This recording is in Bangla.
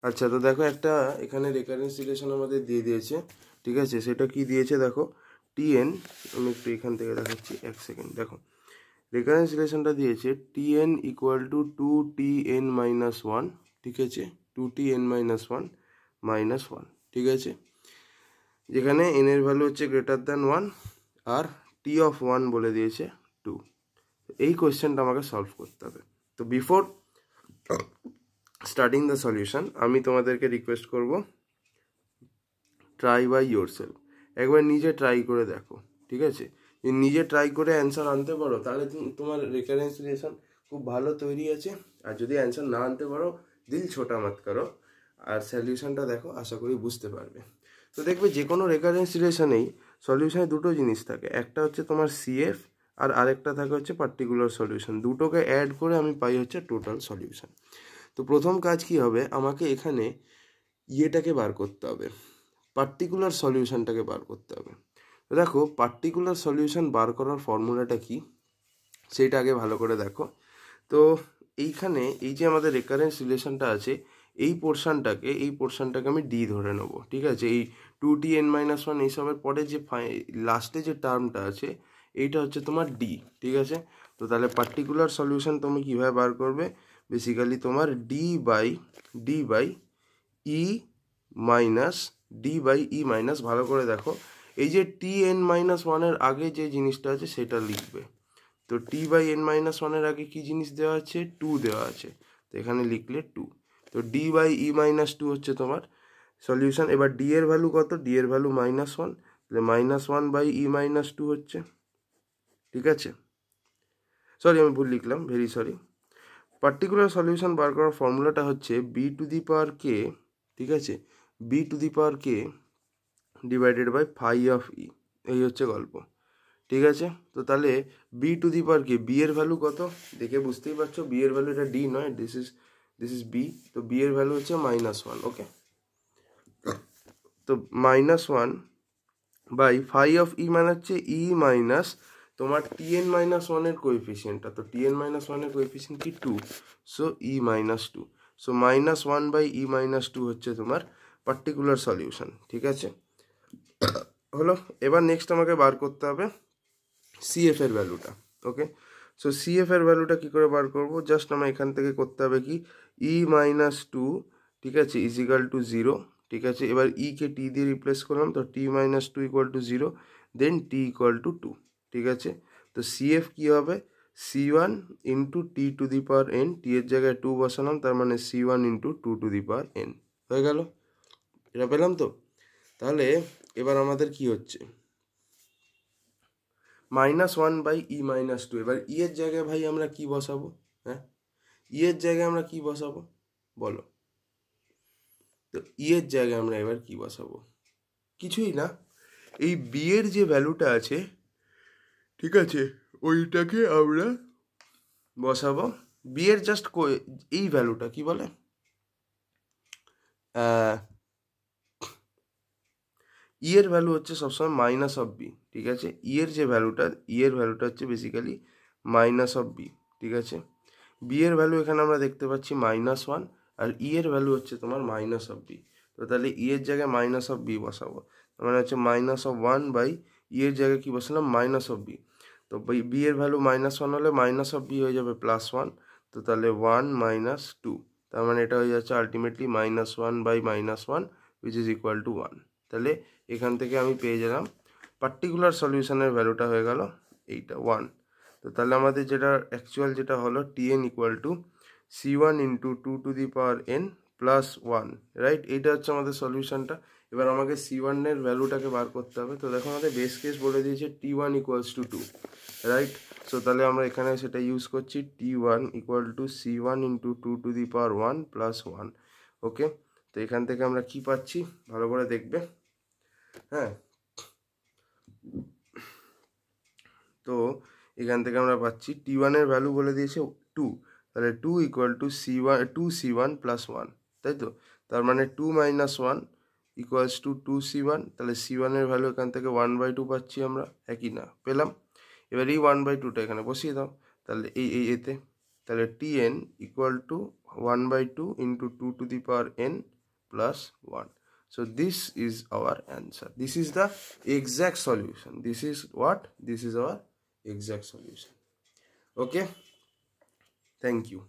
আচ্ছা, তো দেখো একটা এখানে রেকারেন্স রিলেশন আমাদের দিয়ে দিয়েছে, ঠিক আছে। সেটা কি দিয়েছে দেখো, টিএন, আমি একটু এখান থেকে দেখাচ্ছি, এক সেকেন্ড। দেখো রেকারেন্স রিলেশনটা দিয়েছে টিএন ইকুয়াল টু 2tn-1, ঠিক আছে, 2tn-1 ঠিক আছে, যেখানে এন এর ভ্যালু হচ্ছে গ্রেটার দ্যান 1 আর টি অফ 1 বলে দিয়েছে 2। এই কোয়েশ্চেনটা আমাকে সলভ করতে হবে। তো বিফোর স্টার্টিং দ্য সলিউশন আমি তোমাদেরকে রিকোয়েস্ট করব, ট্রাই বাই ইয়োরসেলফ, একবার নিজে ট্রাই করে দেখো, ঠিক আছে। নিজে ট্রাই করে অ্যান্সার আনতে পারো তাহলে তোমার রেকারেন্স রিলেশন খুব ভালো তৈরি আছে। আর যদি অ্যান্সার না আনতে পারো, দিল ছোটা মত করো আর সলিউশনটা দেখো, আশা করি বুঝতে পারবে। তো দেখবে যে কোনো রেকারেন্স রিলেশনেই সলিউশনে দুটো জিনিস থাকে, একটা হচ্ছে তোমার সিএফ আর আরেকটা থাকে হচ্ছে পার্টিকুলার সলিউশন। দুটোকে অ্যাড করে আমি পাই হচ্ছে টোটাল সলিউশন। তো প্রথম কাজ কি হবে, আমাকে এখানে ইয়েটাকে বার করতে হবে, পার্টিকুলার সলিউশনটাকে বার করতে হবে। তো দেখো পার্টিকুলার সলিউশন বার করার ফর্মুলাটা কি সেইটা আগে ভালো করে দেখো। তো এইখানে এই যে আমাদের রেকারেন্স রিলেশনটা আছে, এই পোর্শনটাকে আমি ডি ধরে নেব, ঠিক আছে। এই 2tn-1 এইসবের পরে যে লাস্টে যে টার্মটা আছে এইটা হচ্ছে তোমার ডি, ঠিক আছে। তো তাহলে পার্টিকুলার সলিউশন তুমি কীভাবে বার করবে, বেসিক্যালি তোমার ডি বাই ই মাইনাস, ভালো করে দেখো, এই যে tn-1 আগে যে জিনিসটা আছে সেটা লিখবে। তো t/n-1 আগে কি জিনিস দেওয়া আছে, 2 দেওয়া আছে, তো এখানে লিখলে 2। তো d/e-2 হচ্ছে তোমার সলিউশন। এবার d এর ভ্যালু কত, d এর ভ্যালু -1, তাহলে -1/e-2 হচ্ছে, ঠিক আছে। সরি আমি ভুল লিখলাম, ভেরি সরি। পার্টিকুলার সলিউশন বার করার ফর্মুলাটা হচ্ছে b⁴k, ঠিক আছে, b⁴k divided by phi of e, এই হচ্ছে গল্প, ঠিক আছে। তো তাহলে b⁴k, বি এর ভ্যালু কত দেখে বুঝতেই পারছো, বি এর ভ্যালু এটা ডি নয়, দিস ইজ বি। তো বি এর ভ্যালু হচ্ছে -1, ওকে। তো -1 বাই ফাই অফ ই মানে হচ্ছে ই মাইনাস তোমার tn-1 এর কোএফিসিয়েন্টটা। তো tn-1 এর কোএফিসিয়েন্ট কি 2, সো e-2, সো -1/e-2 হচ্ছে তোমার পার্টিকুলার সলিউশন, ঠিক আছে, হলো। এবার নেক্সট আমাকে বার করতে হবে সিএফ এর ভ্যালুটা, ওকে। সো সিএফ এর ভ্যালুটা কি করে বার করব, জাস্ট আমার এখান থেকে করতে হবে কি e-2, ঠিক আছে, ইজ ইকাল টু 0, ঠিক আছে। এবার ই কে টি দিয়ে রিপ্লেস করলাম, তো t-2 equal to 0, then t equal to 2, ঠিক আছে। তো সিএফ কি হবে, c1 ইন্টু t⁴n, টি এর জায়গায় 2 বসালাম, তার মানে c1 ইন্টু 2⁴n হয়ে গেল। এটা পেলাম তো। তাহলে এবার আমাদের কি হচ্ছে, -1/e-2। এবার ই এর জায়গায় ভাই আমরা কি বসাবো, হ্যাঁ, ই এর জায়গায় আমরা কি বসাবো বলো। তো ই এর জায়গায় আমরা এবার কি বসাবো, কিছুই না, এই বি এর যে ভ্যালুটা আছে, ঠিক আছে, ওইটাকে আমরা বসাবো। বি এর জাস্ট এই ভ্যালুটা কি বলে, ই এর ভ্যালু হচ্ছে সবসময় মাইনাস অফ বি, ঠিক আছে। ই এর ভ্যালুটা হচ্ছে বেসিক্যালি মাইনাস অফ বি, ঠিক আছে। বি এর ভ্যালু এখানে আমরা দেখতে পাচ্ছি -1 আর ই এর ভ্যালু হচ্ছে তোমার মাইনাস অফ বি। তো তাহলে ই এর জায়গায় মাইনাস অফ বি বসাবো, মানে হচ্ছে -1 বাই ই এর জায়গায় কি বসালাম, মাইনাস অফ বি। তো বি এর ভ্যালু -1 হলে মাইনাস অফ বি হয়ে যাবে +1, তো তাহলে 1 - 2, তার মানে এটা হয়ে যাচ্ছে ultimately -1/-1 which is equal to 1। তাহলে এখান থেকে আমি পেয়ে গেলাম পার্টিকুলার সলিউশনের ভ্যালুটা হয়ে গেল এইটা 1। তো তাহলে আমাদের যেটা অ্যাকচুয়াল যেটা হলো tn equal to c1 into 2⁴n plus 1, right, এইটা হচ্ছে আমাদের সলিউশনটা। এবার আমাকে c1 এর ভ্যালুটাকে বার করতে হবে। তো দেখো আমাদের বেস কেস বলে দিয়েছে t1 equals to 2, right. So তাহলে আমরা এখানে সেটা ইউজ করছি, t1 equal to c1 into 2⁴1 plus 1, ওকে। তো এখান থেকে আমরা কি পাচ্ছি ভালো করে দেখবে, হ্যাঁ। তো এখান থেকে আমরা পাচ্ছি t1 এর ভ্যালু বলে দিয়েছে 2, তাহলে 2 ইকুয়াল টু c1 প্লাস 1, তাই তো। তার মানে 2 - 1 ইকুয়ালস টু 2c1, তাহলে c1 এর ভ্যালু এখান থেকে 1/2 পাচ্ছি আমরা, একই না পেলাম। এবার এই 1/2টা এখানে বসিয়ে দাও, তাহলে এতে, তাহলে tn equal to 1/2 into 2⁴n plus 1. So this is our answer. This is the exact solution. This is what? This is our exact solution. Okay. Thank you.